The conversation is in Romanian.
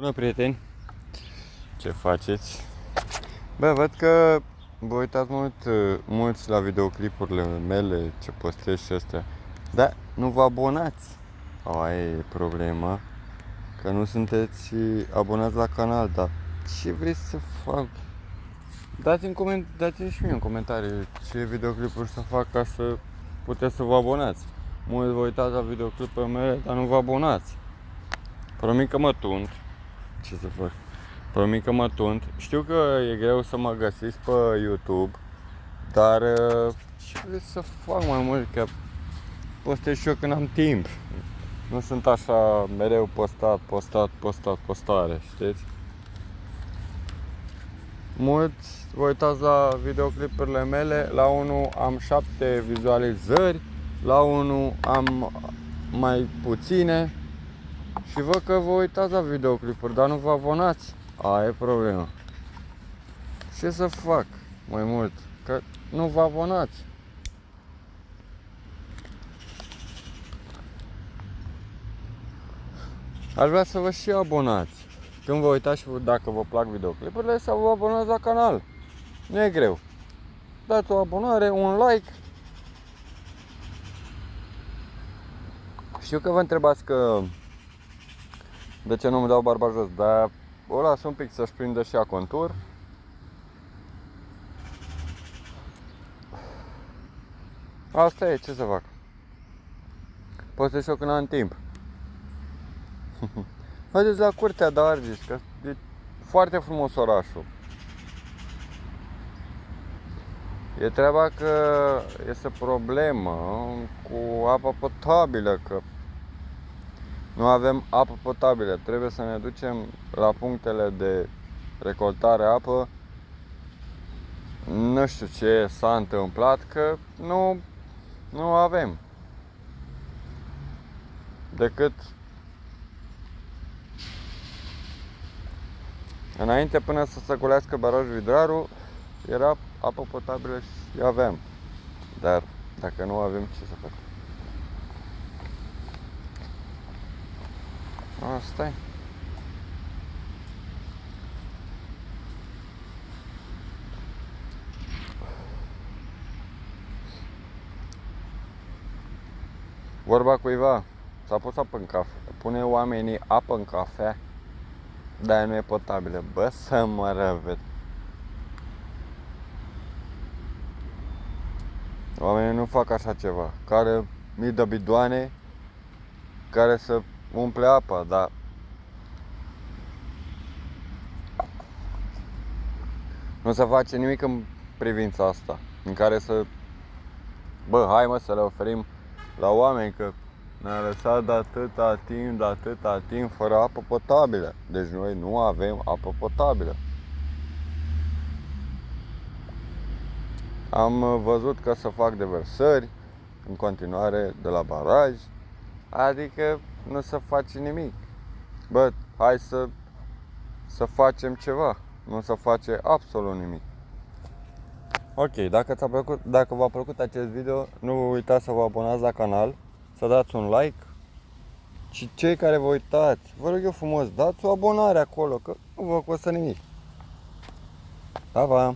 Bună, prieteni! Ce faceți? Bă, văd că vă uitați mulți la videoclipurile mele, ce postez și astea. Dar nu vă abonați. Aia e problema. Că nu sunteți abonați la canal. Dar ce vreți să fac? Dați-mi și mie în comentarii ce videoclipuri să fac ca să puteți să vă abonați. Mulți vă uitați la videoclipurile mele, dar nu vă abonați. Promit că mă tund. Ce să fac? Promit că mă tund. Știu că e greu să mă găsiți pe YouTube, dar ce vreți să fac mai mult? Că postez și eu când am timp. Nu sunt așa mereu postare, știți? Mulți vă uitați la videoclipurile mele, la unul am 7 vizualizări, la unul am mai puține. Și văd că vă uitați la videoclipuri, dar nu vă abonați. Aia e problema. Ce să fac mai mult? Că nu vă abonați. Aș vrea să vă și abonați. Când vă uitați și dacă vă plac videoclipurile, să vă abonați la canal. Nu e greu. Dați o abonare, un like. Știu că vă întrebați că de ce nu-mi dau barba jos, dar o las un pic să-și prindă și a contur. Asta e, ce să fac? Postez și eu când am timp. Haideți la Curtea de Argeș, că e foarte frumos orașul. E treaba că este problemă cu apa potabilă, că nu avem apă potabilă. Trebuie să ne ducem la punctele de recoltare apă. Nu știu ce s-a întâmplat, că nu avem. Decât înainte, până să se golească barajul Vidraru, era apă potabilă și aveam. Dar dacă nu avem, ce să facem? Asta e. Vorba cuiva, s-a pus apă în cafea. Pune oamenii apă în cafea, dar nu e potabilă. Bă, să mă răvăd. Oamenii nu fac așa ceva. Care mii de bidoane care să umple apa, dar nu se face nimic în privința asta, în care să, bă, hai mă să le oferim la oameni, că ne-a lăsat de atâta timp fără apă potabilă. Deci noi nu avem apă potabilă. Am văzut că să fac deversări în continuare de la baraj, adică nu se face nimic. Bă, hai să facem ceva, nu se face absolut nimic. Ok, dacă v-a plăcut acest video, nu vă uitați să vă abonați la canal, să dați un like. Și cei care vă uitați, vă rog eu frumos, dați o abonare acolo, că nu vă costă nimic. Pa, pa!